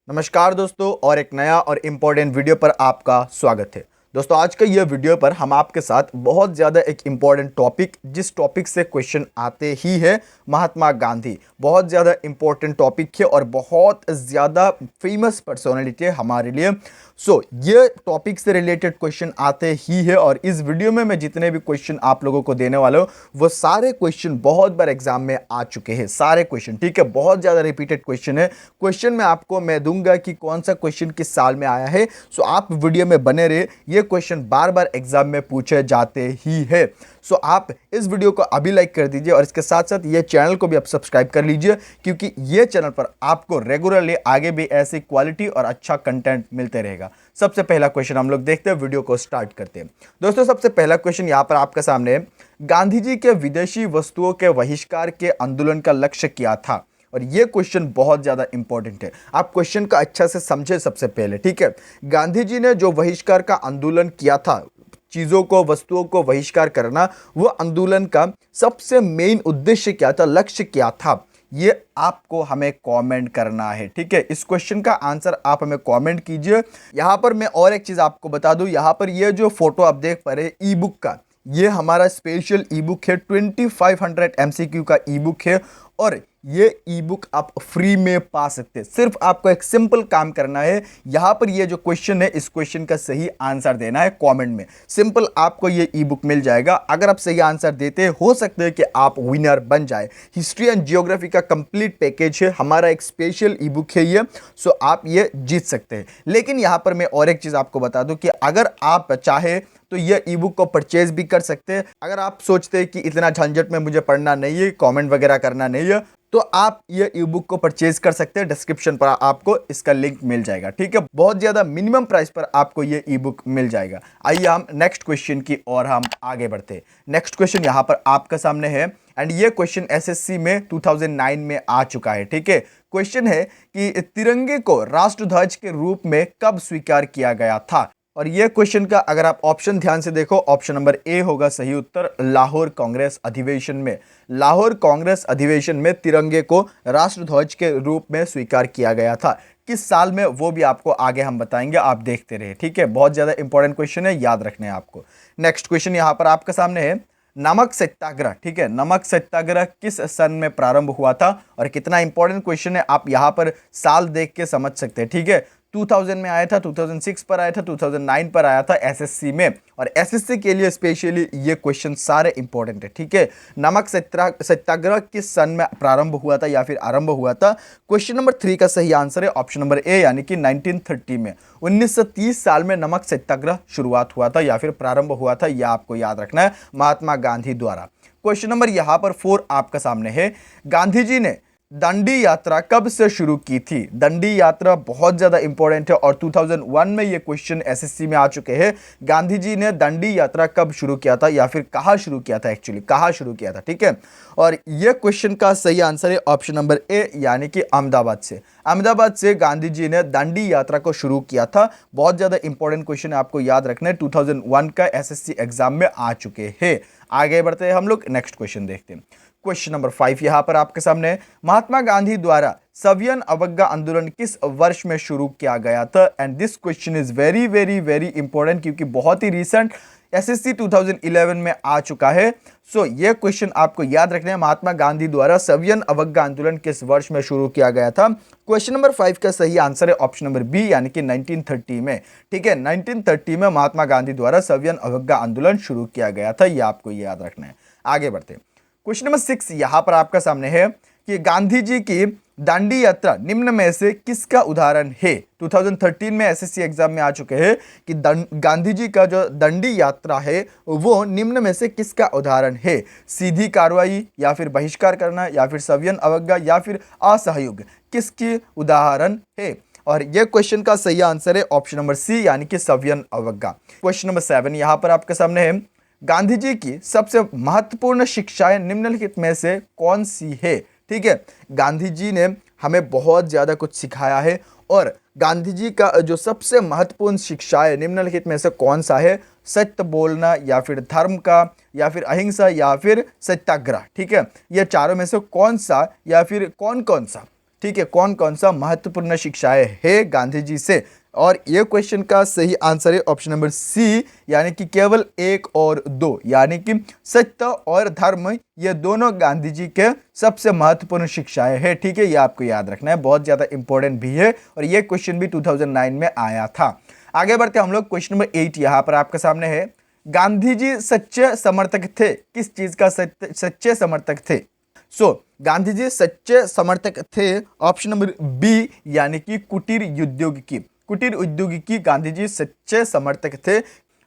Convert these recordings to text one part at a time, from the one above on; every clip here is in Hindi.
नमस्कार दोस्तों, और एक नया और इम्पोर्टेंट वीडियो पर आपका स्वागत है। दोस्तों, आज का यह वीडियो पर हम आपके साथ बहुत ज़्यादा एक इम्पॉर्टेंट टॉपिक, जिस टॉपिक से क्वेश्चन आते ही है, महात्मा गांधी। बहुत ज़्यादा इम्पोर्टेंट टॉपिक है और बहुत ज़्यादा फेमस पर्सनालिटी है हमारे लिए। ये टॉपिक से रिलेटेड क्वेश्चन आते ही है और इस वीडियो में मैं जितने भी क्वेश्चन आप लोगों को देने वाला हूँ वो सारे क्वेश्चन बहुत बार एग्जाम में आ चुके हैं। सारे क्वेश्चन, ठीक है, बहुत ज़्यादा रिपीटेड क्वेश्चन है। क्वेश्चन में आपको मैं दूंगा कि कौन सा क्वेश्चन किस साल में आया है। आप वीडियो में बने रहे, ये क्वेश्चन बार बार एग्जाम में पूछे जाते ही है। आप इस वीडियो को अभी लाइक कर दीजिए और इसके साथ साथ ये चैनल को भी आप सब्सक्राइब कर लीजिए, क्योंकि ये चैनल पर आपको रेगुलरली आगे भी ऐसी क्वालिटी और अच्छा कंटेंट मिलते रहेगा। सबसे पहला क्वेश्चन हम लोग देखते हैं, वीडियो को स्टार्ट करते हैं। दोस्तों, सबसे पहला क्वेश्चन यहां पर आपके सामने है। गांधी जी के विदेशी वस्तुओं के बहिष्कार के आंदोलन का लक्ष्य क्या था? और ये क्वेश्चन बहुत ज्यादा इंपॉर्टेंट है, आप क्वेश्चन का अच्छा से समझे सबसे पहले, ठीक है। गांधी जी ने जो बहिष्कार का आंदोलन किया था, चीजों को, वस्तुओं को बहिष्कार करना, वो आंदोलन का सबसे मेन उद्देश्य क्या था, लक्ष्य क्या था, ये आपको हमें कमेंट करना है, ठीक है। इस क्वेश्चन का आंसर आप हमें कमेंट कीजिए। यहां पर मैं और एक चीज आपको बता दूं, यहां पर ये जो फोटो आप देख पा रहे हैं ई बुक का, ये हमारा स्पेशल ई बुक है, 2500 MCQ का ई बुक है और ये ई बुक आप फ्री में पा सकते हैं। सिर्फ आपको एक सिंपल काम करना है, यहां पर ये जो क्वेश्चन है, इस क्वेश्चन का सही आंसर देना है कमेंट में। सिंपल आपको ये ई बुक मिल जाएगा। अगर आप सही आंसर देते हैं, हो सकता है कि आप विनर बन जाए। हिस्ट्री एंड जियोग्राफी का कंप्लीट पैकेज है, हमारा एक स्पेशल ई बुक है ये। आप ये जीत सकते हैं। लेकिन यहां पर मैं और एक चीज आपको बता दूं कि अगर आप चाहे तो ये ई बुक को परचेज भी कर सकते हैं। अगर आप सोचते हैं कि इतना झंझट में मुझे पढ़ना नहीं है, कमेंट वगैरह करना नहीं है, तो आप ये ई बुक को परचेज कर सकते हैं। डिस्क्रिप्शन पर आपको इसका लिंक मिल जाएगा, ठीक है। बहुत ज्यादा मिनिमम प्राइस पर आपको ये ई बुक मिल जाएगा। आइए हम नेक्स्ट क्वेश्चन की ओर हम आगे बढ़ते हैं। नेक्स्ट क्वेश्चन यहां पर आपके सामने है एंड ये क्वेश्चन एसएससी में 2009 में आ चुका है, ठीक है। क्वेश्चन है कि तिरंगे को राष्ट्रध्वज के रूप में कब स्वीकार किया गया था? और यह क्वेश्चन का अगर आप ऑप्शन ध्यान से देखो, ऑप्शन नंबर ए होगा सही उत्तर, लाहौर कांग्रेस अधिवेशन में। लाहौर कांग्रेस अधिवेशन में तिरंगे को राष्ट्रध्वज के रूप में स्वीकार किया गया था। किस साल में, वो भी आपको आगे हम बताएंगे, आप देखते रहे, ठीक है। बहुत ज्यादा इंपॉर्टेंट क्वेश्चन है, याद रखना है आपको। नेक्स्ट क्वेश्चन यहां पर आपके सामने है, नमक सत्याग्रह, ठीक है। नमक सत्याग्रह किस सन में प्रारंभ हुआ था? और कितना इंपॉर्टेंट क्वेश्चन है, आप यहां पर साल देख के समझ सकते हैं, ठीक है। 2000 में आया था, 2006 पर आया था, 2009 पर आया था एसएससी में। और एसएससी के लिए स्पेशली ये क्वेश्चन सारे इंपॉर्टेंट है, ठीक है। नमक सत्याग्रह किस सन में प्रारंभ हुआ था या फिर आरंभ हुआ था? क्वेश्चन नंबर 3 का सही आंसर है ऑप्शन नंबर ए, यानी कि 1930 में। 1930 साल में नमक सत्याग्रह शुरुआत हुआ था या फिर प्रारंभ हुआ था, यह आपको याद रखना है, महात्मा गांधी द्वारा। क्वेश्चन नंबर यहां पर 4 आपका सामने है, गांधी जी ने दंडी यात्रा कब से शुरू की थी? दंडी यात्रा बहुत ज्यादा इंपॉर्टेंट है और 2001 में ये क्वेश्चन एसएससी में आ चुके हैं। गांधी जी ने दंडी यात्रा कब शुरू किया था या फिर कहां शुरू किया था, एक्चुअली कहां शुरू किया था, ठीक है। और ये क्वेश्चन का सही आंसर है ऑप्शन नंबर ए, यानी कि अहमदाबाद से। अहमदाबाद से गांधी जी ने दांडी यात्रा को शुरू किया था। बहुत ज्यादा इंपॉर्टेंट क्वेश्चन है, आपको याद रखना है, 2001 का एसएससी एग्जाम में आ चुके हैं। आगे बढ़ते हैं हम लोग, नेक्स्ट क्वेश्चन देखते हैं। क्वेश्चन नंबर 5 यहां पर आपके सामने, महात्मा गांधी द्वारा सवियन अवज्ञा आंदोलन किस वर्ष में शुरू किया गया था? And this question is very very very important, क्योंकि बहुत ही रिसेंट एसएससी 2011 में आ चुका है। यह क्वेश्चन आपको याद रखना है, महात्मा गांधी द्वारा सवियन अवज्ञा आंदोलन किस वर्ष में शुरू किया गया था? क्वेश्चन नंबर 5 का सही आंसर है ऑप्शन नंबर बी, यानी कि 1930 में, ठीक है। 1930 में महात्मा गांधी द्वारा सवियन अवज्ञा आंदोलन शुरू किया गया था, यह आपको याद रखना है। आगे बढ़ते हैं। क्वेश्चन नंबर 6 यहां पर आपका सामने है कि गांधी जी की दांडी यात्रा निम्न में से किसका उदाहरण है? 2013 में एसएससी एग्जाम में आ चुके हैं कि गांधी जी का जो दंडी यात्रा है वो निम्न में से किसका उदाहरण है? सीधी कार्रवाई या फिर बहिष्कार करना या फिर सवियन अवज्ञा या फिर असहयोग, किसकी उदाहरण है? और यह क्वेश्चन का सही आंसर है ऑप्शन नंबर सी, यानी कि सवियन अवज्ञा। क्वेश्चन नंबर 7 यहां पर आपके सामने है, गांधी जी की सबसे महत्वपूर्ण शिक्षाएं निम्नलिखित में से कौन सी है? ठीक है, गांधी जी ने हमें बहुत ज्यादा कुछ सिखाया है और गांधी जी का जो सबसे महत्वपूर्ण शिक्षा है निम्नलिखित में से कौन सा है? सत्य बोलना या फिर धर्म का या फिर अहिंसा या फिर सत्याग्रह। ठीक है, ये चारों में से कौन सा या फिर कौन कौन सा? ठीक है, कौन कौन सा महत्वपूर्ण शिक्षाएं है गांधी जी से? और ये क्वेश्चन का सही आंसर है ऑप्शन नंबर सी, यानी कि केवल 1 और 2, यानी कि सत्य और धर्म, ये दोनों गांधी जी के सबसे महत्वपूर्ण शिक्षाएं हैं। ठीक है, ये आपको याद रखना है, बहुत ज्यादा इंपॉर्टेंट भी है और ये क्वेश्चन भी 2009 में आया था। आगे बढ़ते हम लोग, क्वेश्चन नंबर 8 यहाँ पर आपके सामने है। गांधी जी सच्चे समर्थक थे, किस चीज का सच्चे समर्थक थे? गांधी जी सच्चे समर्थक थे ऑप्शन नंबर बी, यानी कि कुटीर उद्योग की। कुटीर उद्योग की गांधी जी सच्चे समर्थक थे।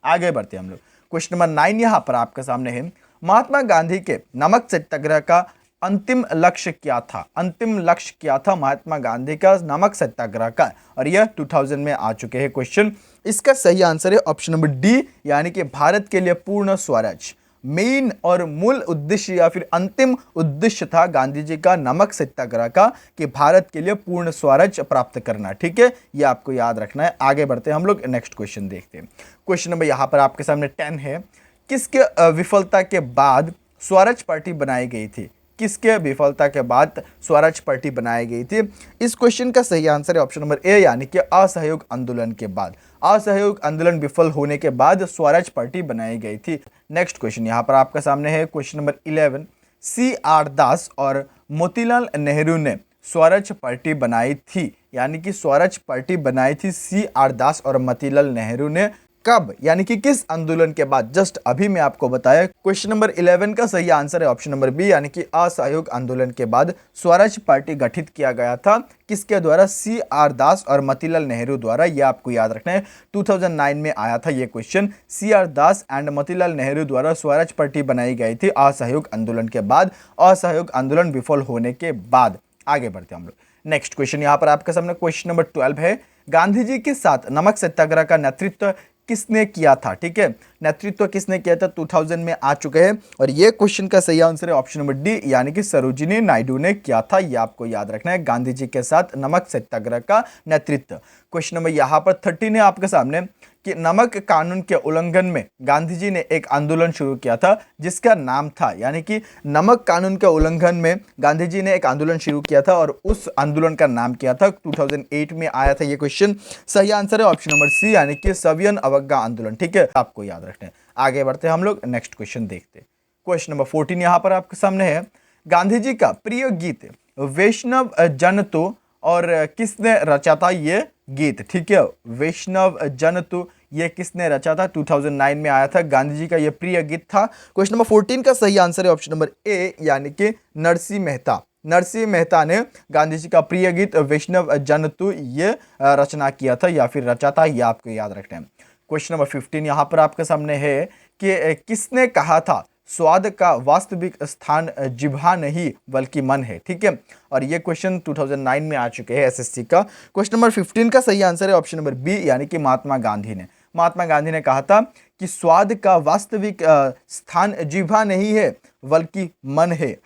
आगे बढ़ते हम लोग, क्वेश्चन नंबर 9 यहां पर आपके सामने है। महात्मा गांधी के नमक सत्याग्रह का अंतिम लक्ष्य क्या था? अंतिम लक्ष्य क्या था महात्मा गांधी का नमक सत्याग्रह का? और यह 2000 में आ चुके हैं क्वेश्चन। इसका सही आंसर है ऑप्शन नंबर डी, यानी कि भारत के लिए पूर्ण स्वराज। मेन और मूल उद्देश्य या फिर अंतिम उद्देश्य था गांधी जी का नमक सत्याग्रह का कि भारत के लिए पूर्ण स्वराज प्राप्त करना। ठीक है, ये आपको याद रखना है। आगे बढ़ते हैं हम लोग, नेक्स्ट क्वेश्चन देखते हैं। क्वेश्चन नंबर यहाँ पर आपके सामने 10 है। किसके विफलता के बाद स्वराज पार्टी बनाई गई थी? किसके विफलता के बाद स्वराज पार्टी बनाई गई थी? इस क्वेश्चन का सही आंसर है ऑप्शन नंबर ए, यानी कि असहयोग आंदोलन के बाद। असहयोग आंदोलन विफल होने के बाद स्वराज पार्टी बनाई गई थी। नेक्स्ट क्वेश्चन यहाँ पर आपका सामने है, क्वेश्चन नंबर 11। CR दास और मोतीलाल नेहरू ने स्वराज पार्टी बनाई थी, यानी कि स्वराज पार्टी बनाई थी CR दास और मोतीलाल नेहरू ने कब, यानी कि किस आंदोलन के बाद? जस्ट अभी मैं आपको बताया। क्वेश्चन नंबर 11 का सही आंसर है ऑप्शन नंबर बी, यानी कि असहयोग आंदोलन के बाद स्वराज पार्टी गठित किया गया था। किसके द्वारा? CR दास और मोतीलाल नेहरू द्वारा। ये आपको याद रखना है, 2009 में आया था ये question. CR Das and Motilal Nehru द्वारा स्वराज पार्टी बनाई गई थी असहयोग आंदोलन के बाद, असहयोग आंदोलन विफल होने के बाद। आगे बढ़ते हम लोग, नेक्स्ट क्वेश्चन यहाँ पर आपके सामने क्वेश्चन नंबर 12 है। गांधी जी के साथ नमक सत्याग्रह का नेतृत्व किसने किया था? ठीक है, नेतृत्व किसने किया था? 2000 में आ चुके हैं और ये क्वेश्चन का सही आंसर है ऑप्शन नंबर डी, यानी कि सरोजिनी नायडू ने किया था। ये आपको याद रखना है, गांधी जी के साथ नमक सत्याग्रह का नेतृत्व। क्वेश्चन नंबर यहाँ पर 13 है आपके सामने कि नमक कानून के उल्लंघन में गांधी जी ने एक आंदोलन शुरू किया था जिसका नाम था, यानी कि नमक कानून के उल्लंघन में गांधी जी ने एक आंदोलन शुरू किया था और उस आंदोलन का नाम क्या था? 2008 में आया था ये क्वेश्चन। सही आंसर है ऑप्शन नंबर सी, यानी कि सवियन अवज्ञा आंदोलन। ठीक है, आपको याद रखना है। आगे बढ़ते हैं हम लोग, नेक्स्ट क्वेश्चन देखते हैं। क्वेश्चन नंबर 14 यहाँ पर आपके सामने है। गांधी जी का प्रिय गीत वैष्णव जन तो, और किसने रचा था ये गीत? ठीक है, वैष्णव जन तो ये किसने रचा था? 2009 में आया था, गांधी जी का ये प्रिय गीत था। क्वेश्चन नंबर 14 का सही आंसर है ऑप्शन नंबर ए, यानी कि नरसिंह मेहता। नरसिंह मेहता ने गांधी जी का प्रिय गीत वैष्णव जन तो ये रचना किया था या फिर रचा था, ये आपको याद रखना है। क्वेश्चन नंबर 15 यहाँ पर आपके सामने है कि किसने कहा था स्वाद का वास्तविक स्थान जिह्वा नहीं बल्कि मन है? ठीक है, और ये क्वेश्चन 2009 में आ चुके हैं SSC का। क्वेश्चन नंबर 15 का सही आंसर है ऑप्शन नंबर बी, यानी कि महात्मा गांधी ने। महात्मा गांधी ने कहा था कि स्वाद का वास्तविक स्थान जिह्वा नहीं है बल्कि मन है।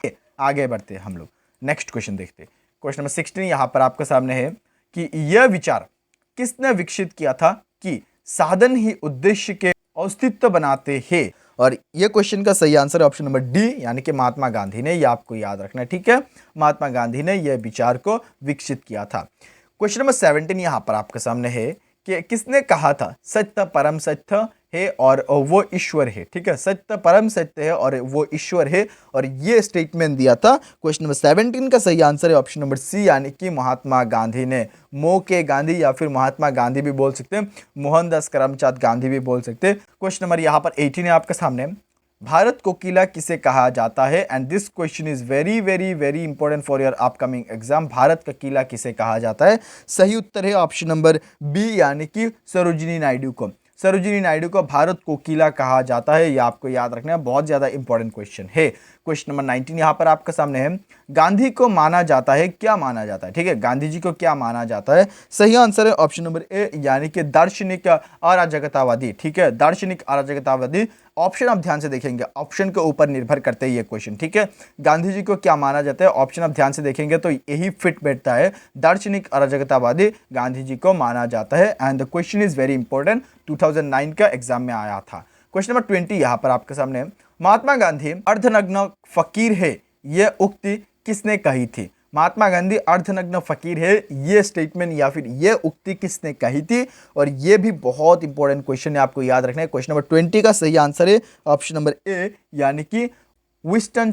आगे बढ़ते हैं हम लोग, नेक्स्ट क्वेश्चन देखते हैं। क्वेश्चन नंबर 16 यहाँ पर आपके सामने है कि यह विचार किसने विकसित किया था कि साधन ही उद्देश्य के अस्तित्व बनाते हैं? और ये क्वेश्चन का सही आंसर है ऑप्शन नंबर डी, यानी कि महात्मा गांधी ने। ये आपको याद रखना है। ठीक है, महात्मा गांधी ने यह विचार को विकसित किया था। क्वेश्चन नंबर 17 यहाँ पर आपके सामने है कि किसने कहा था सत्य परम सत्य है और वो ईश्वर है? ठीक है, सत्य परम सत्य है और वो ईश्वर है, और ये स्टेटमेंट दिया था। क्वेश्चन नंबर 17 का सही आंसर है ऑप्शन नंबर सी, यानी कि महात्मा गांधी ने। मो के गांधी या फिर महात्मा गांधी भी बोल सकते हैं, मोहनदास करमचंद गांधी भी बोल सकते हैं। क्वेश्चन नंबर यहाँ पर 18 है आपके सामने। भारत को किला किसे कहा जाता है? And this question is very very very important for your upcoming exam. Bharat का किला किसे कहा जाता है? सही उत्तर है ऑप्शन नंबर बी, यानी कि सरोजिनी नायडू को। सरोजिनी नायडू को भारत को किला कहा जाता है, यह आपको याद रखना है, बहुत ज्यादा इंपॉर्टेंट क्वेश्चन है। क्वेश्चन नंबर 19 यहाँ पर आपके सामने है। गांधी को माना जाता है, क्या माना जाता है? ठीक है, गांधी जी को क्या माना जाता है? सही आंसर है ऑप्शन नंबर ए, यानी कि दार्शनिक अराजकतावादी। ठीक है, दार्शनिक अराजकतावादी। ऑप्शन आप ध्यान से देखेंगे, ऑप्शन के ऊपर निर्भर करते हैं ये क्वेश्चन। ठीक है, गांधी जी को क्या माना जाता है? ऑप्शन आप ध्यान से देखेंगे तो यही फिट बैठता है, दार्शनिक अराजकतावादी गांधी जी को माना जाता है। And the question is very important, 2009 का एग्जाम में आया था। क्वेश्चन नंबर 20 यहाँ पर आपके सामने। महात्मा गांधी अर्धनग्न फकीर है, यह उक्ति किसने कही थी? महात्मा गांधी अर्धनग्न फकीर है, ये स्टेटमेंट या फिर ये उक्ति किसने कही थी? और ये भी बहुत इंपॉर्टेंट क्वेश्चन है, आपको याद रखना है। क्वेश्चन नंबर 20 का सही आंसर है ऑप्शन नंबर ए, यानी कि विंस्टन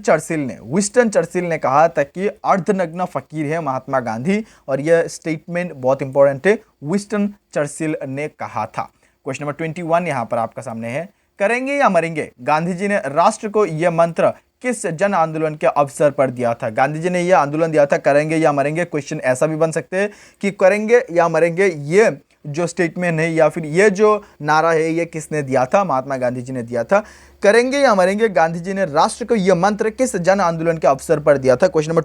चर्चिल ने कहा था कि अर्धनग्न फकीर है महात्मा गांधी, और यह स्टेटमेंट बहुत इंपॉर्टेंट है, विंस्टन चर्चिल ने कहा था। क्वेश्चन नंबर 21 यहां पर आपका सामने है, करेंगे या मरेंगे, गांधी जी ने राष्ट्र को यह मंत्र किस जन आंदोलन के अवसर पर दिया था? गांधी जी ने यह आंदोलन दिया था करेंगे या मरेंगे। क्वेश्चन ऐसा भी बन सकते हैं कि करेंगे या मरेंगे, ये जो स्टेटमेंट है या फिर ये जो नारा है ये किसने दिया था? महात्मा गांधी जी ने दिया था। करेंगे या मरेंगे, गांधी जी ने राष्ट्र को यह मंत्र किस जन आंदोलन के अवसर पर दिया था? क्वेश्चन नंबर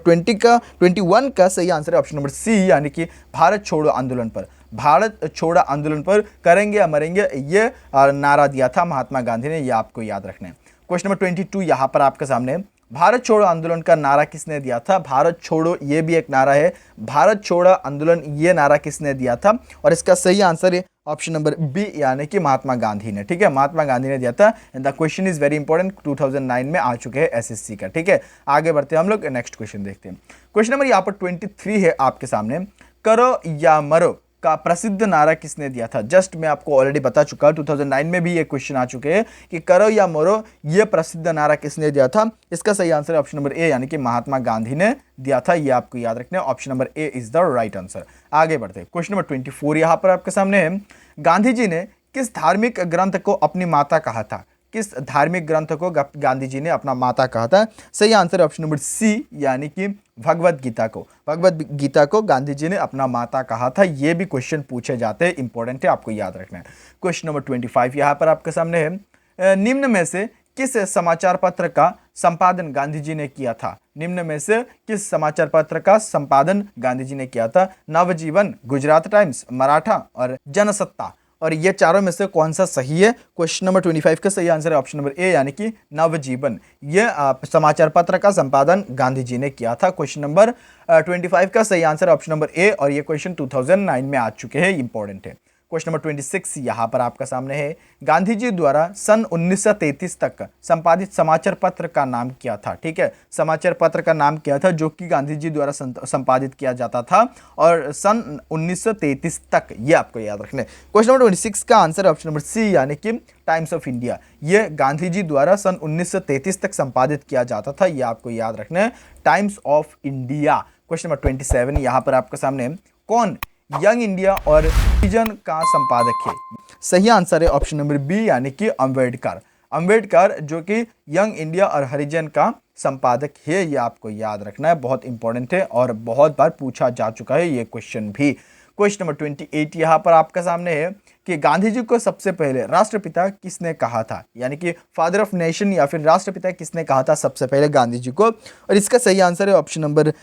21 का सही आंसर है ऑप्शन नंबर सी, यानी कि भारत छोड़ो आंदोलन पर। भारत छोड़ो आंदोलन पर करेंगे या मरेंगे ये नारा दिया था महात्मा गांधी ने, यह आपको याद रखना है। क्वेश्चन नंबर 22 यहां पर आपके सामने, भारत छोड़ो आंदोलन का नारा किसने दिया था? भारत छोड़ो ये भी एक नारा है, भारत छोड़ो आंदोलन ये नारा किसने दिया था? और इसका सही आंसर है ऑप्शन नंबर बी, यानी कि महात्मा गांधी ने। ठीक है, महात्मा गांधी ने दिया था। And the question is very important, 2009 में आ चुके हैं एसएससी का। ठीक है, आगे बढ़ते हैं हम लोग, नेक्स्ट क्वेश्चन देखते हैं। क्वेश्चन नंबर यहाँ पर 23 है आपके सामने, करो या मरो का प्रसिद्ध नारा किसने दिया था? जस्ट मैं आपको ऑलरेडी बता चुका हूं, 2009 में भी ये क्वेश्चन आ चुके हैं कि करो या मरो ये प्रसिद्ध नारा किसने दिया था? इसका सही आंसर ऑप्शन नंबर ए, यानी कि महात्मा गांधी ने दिया था। ये आपको याद रखना है, option number A is the right answer. आगे बढ़ते हैं, क्वेश्चन नंबर 24 यहां पर आपके सामने है, गांधी जी ने किस धार्मिक ग्रंथ को अपनी माता कहा था? किस धार्मिक ग्रंथ को गांधी जी ने अपना माता कहा था? सही आंसर ऑप्शन नंबर सी, यानी कि भगवत गीता को। भगवत गीता को गांधी जी ने अपना माता कहा था। ये भी क्वेश्चन पूछे जाते हैं, इंपॉर्टेंट है, आपको याद रखना है। क्वेश्चन नंबर 25 यहां पर आपके सामने है, निम्न में से किस समाचार पत्र का संपादन गांधी जी ने किया था? निम्न में से किस समाचार पत्र का संपादन गांधी जी ने किया था? नवजीवन, गुजरात टाइम्स, मराठा और जनसत्ता। और ये चारों में से कौन सा सही है? क्वेश्चन नंबर 25 का सही आंसर है ऑप्शन नंबर ए, यानी कि नवजीवन। ये समाचार पत्र का संपादन गांधी जी ने किया था। क्वेश्चन नंबर 25 का सही आंसर ऑप्शन नंबर ए, और ये क्वेश्चन 2009 में आ चुके हैं, इंपॉर्टेंट है। क्वेश्चन नंबर 26 यहां पर आपका सामने है, गांधी जी द्वारा सन 1933 तक संपादित समाचार पत्र का नाम क्या था? ठीक है, समाचार पत्र का नाम क्या था जो कि गांधी जी द्वारा संपादित किया जाता था और सन 1933 तक, ये आपको याद रखना है। क्वेश्चन नंबर 26 का आंसर ऑप्शन नंबर सी, यानी कि टाइम्स ऑफ इंडिया। ये गांधी जी द्वारा सन 1933 तक संपादित किया जाता था, ये आपको याद रखना है, times of India. Question number 27 यहां पर आपके सामने, कौन यंग इंडिया और हरिजन का संपादक है? सही आंसर है ऑप्शन नंबर बी, यानी कि अंबेडकर। अंबेडकर जो कि यंग इंडिया और हरिजन का संपादक है, ये आपको याद रखना है, बहुत इंपॉर्टेंट है और बहुत बार पूछा जा चुका है ये क्वेश्चन भी। क्वेश्चन नंबर 28 यहां पर आपके सामने है कि गांधी जी को सबसे पहले राष्ट्रपिता किसने कहा था? यानी कि फादर ऑफ नेशन या फिर राष्ट्रपिता किसने कहा था सबसे पहले गांधी जी को? और इसका सही आंसर है ऑप्शन नंबर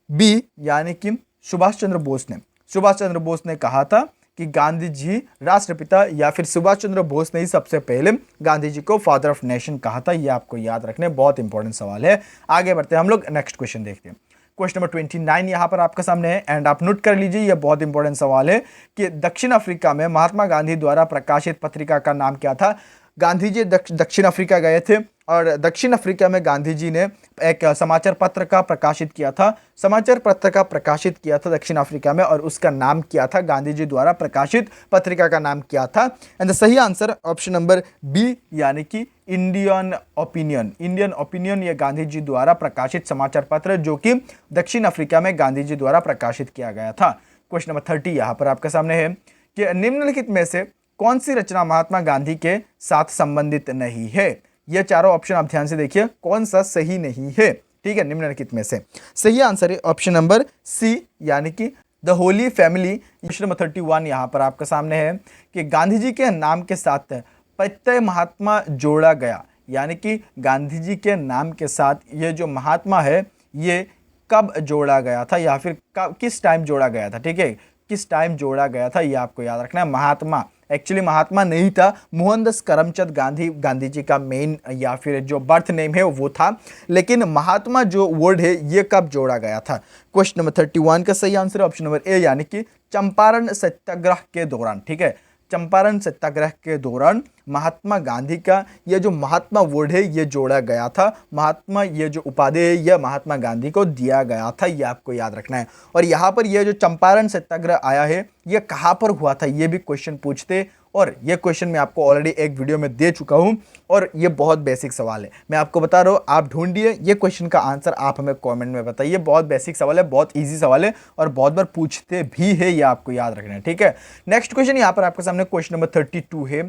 बी, यानी कि सुभाष चंद्र बोस ने। सुभाष चंद्र बोस ने कहा था कि गांधी जी राष्ट्रपिता, या फिर सुभाष चंद्र बोस ने ही सबसे पहले गांधी जी को फादर ऑफ नेशन कहा था। ये आपको याद रखने, बहुत इंपॉर्टेंट सवाल है। आगे बढ़ते हैं हम लोग, नेक्स्ट क्वेश्चन देखते हैं। क्वेश्चन नंबर 29 यहां पर आपके सामने है, एंड आप नोट कर लीजिए, ये बहुत इंपॉर्टेंट सवाल है कि दक्षिण अफ्रीका में महात्मा गांधी द्वारा प्रकाशित पत्रिका का नाम क्या था? गांधी जी दक्षिण अफ्रीका गए थे और दक्षिण अफ्रीका में गांधी जी ने एक समाचार पत्र का प्रकाशित किया था। समाचार पत्र का प्रकाशित किया था दक्षिण अफ्रीका में, और उसका नाम क्या था? गांधी जी द्वारा प्रकाशित पत्रिका का नाम क्या था? एंड द सही आंसर ऑप्शन नंबर बी, यानी कि इंडियन ओपिनियन। इंडियन ओपिनियन ये गांधी जी द्वारा प्रकाशित समाचार पत्र जो कि दक्षिण अफ्रीका में गांधी जी द्वारा प्रकाशित किया गया था। क्वेश्चन नंबर 30 यहाँ पर आपके सामने है कि निम्नलिखित में से कौन सी रचना महात्मा गांधी के साथ संबंधित नहीं है? ये चारों ऑप्शन आप ध्यान से देखिए, कौन सा सही नहीं है। ठीक है, निम्नलिखित में से सही आंसर है ऑप्शन नंबर सी, यानी कि the Holi family. Question number 31 यहाँ पर आपके सामने है कि गांधी जी के नाम के साथ प्रत्यय महात्मा जोड़ा गया, यानी कि गांधी जी के नाम के साथ ये जो महात्मा है ये कब जोड़ा गया था, या फिर किस टाइम जोड़ा गया था? ठीक है, किस टाइम जोड़ा गया था, ये आपको याद रखना है। महात्मा एक्चुअली महात्मा नहीं था, मोहनदास करमचंद गांधी जी का मेन या फिर जो बर्थ नेम है वो था, लेकिन महात्मा जो वर्ड है ये कब जोड़ा गया था? क्वेश्चन नंबर 31 का सही आंसर ऑप्शन नंबर ए, यानी कि चंपारण सत्याग्रह के दौरान। ठीक है, चंपारण सत्याग्रह के दौरान महात्मा गांधी का यह जो महात्मा वर्ड है ये जोड़ा गया था। महात्मा ये जो उपाधि है यह महात्मा गांधी को दिया गया था, ये आपको याद रखना है। और यहाँ पर यह जो चंपारण सत्याग्रह आया है यह कहाँ पर हुआ था ये भी क्वेश्चन पूछते, और ये क्वेश्चन मैं आपको ऑलरेडी एक वीडियो में दे चुका हूं और ये बहुत बेसिक सवाल है, मैं आपको बता रहा हूँ। आप ढूंढिए ये क्वेश्चन का आंसर, आप हमें कमेंट में बताइए। बहुत बेसिक सवाल है, बहुत इजी सवाल है और बहुत बार पूछते भी है, ये आपको याद रखना है, ठीक है। नेक्स्ट क्वेश्चन यहाँ पर आपके सामने क्वेश्चन नंबर 32 है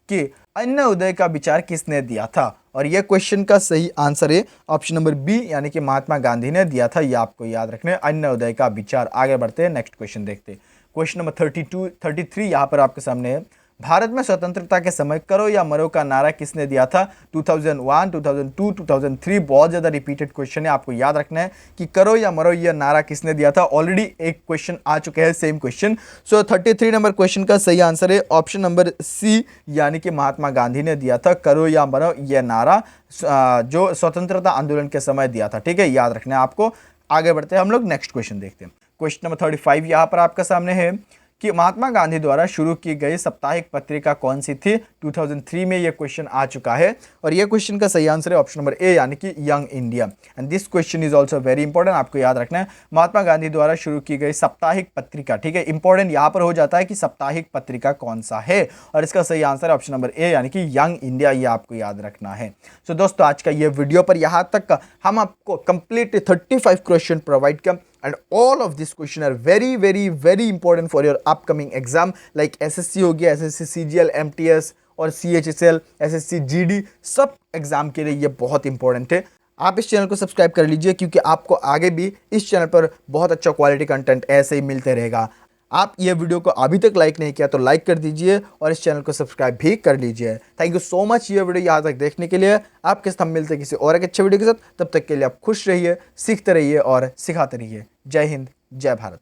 कि अन्य उदय का विचार किसने दिया था, और यह क्वेश्चन का सही आंसर है ऑप्शन नंबर बी यानी कि महात्मा गांधी ने दिया था, यह आपको याद रखना है, अन्य उदय का विचार। आगे बढ़ते हैं, नेक्स्ट क्वेश्चन देखते हैं। क्वेश्चन नंबर 33 यहाँ पर आपके सामने है। भारत में स्वतंत्रता के समय करो या मरो का नारा किसने दिया था? 2001, 2002, 2003, बहुत ज़्यादा रिपीटेड क्वेश्चन है, आपको याद रखना है कि करो या मरो यह नारा किसने दिया था। ऑलरेडी एक क्वेश्चन आ चुके हैं सेम क्वेश्चन। सो 33 नंबर क्वेश्चन का सही आंसर है ऑप्शन नंबर सी यानी कि महात्मा गांधी ने दिया था करो या मरो यह नारा, जो स्वतंत्रता आंदोलन के समय दिया था, ठीक है, याद रखना है आपको। आगे बढ़ते हैं हम लोग, नेक्स्ट क्वेश्चन देखते हैं। क्वेश्चन नंबर 35 यहाँ पर आपका सामने है कि महात्मा गांधी द्वारा शुरू की गई साप्ताहिक पत्रिका कौन सी थी? 2003 में यह क्वेश्चन आ चुका है और यह क्वेश्चन का सही आंसर है ऑप्शन नंबर ए यानी कि young India. And this question is also very important, आपको याद रखना है महात्मा गांधी द्वारा शुरू की गई साप्ताहिक पत्रिका, ठीक है। इंपॉर्टेंट यहां पर हो जाता है कि साप्ताहिक पत्रिका कौन सा है, और इसका सही आंसर है ऑप्शन नंबर ए यानी कि यंग इंडिया, ये आपको याद रखना है। सो दोस्तों आज का ये वीडियो पर यहां तक हम आपको कंप्लीट 35 क्वेश्चन प्रोवाइड किया, and all of these question are very important for your upcoming exam like SSC हो गया, SSC CGL, MTS और CHSL, SSC GD, सब एग्जाम के लिए ये बहुत इंपॉर्टेंट है। आप इस चैनल को सब्सक्राइब कर लीजिए क्योंकि आपको आगे भी इस चैनल पर बहुत अच्छा क्वालिटी कंटेंट ऐसे ही मिलते रहेगा। आप ये वीडियो को अभी तक लाइक नहीं किया तो लाइक कर दीजिए और इस चैनल को सब्सक्राइब भी कर लीजिए। थैंक यू सो मच ये वीडियो यहाँ तक देखने के लिए। आपके साथ हम मिलते हैं किसी और एक अच्छे वीडियो के साथ, तब तक के लिए आप खुश रहिए, सीखते रहिए और सिखाते रहिए। जय हिंद, जय भारत।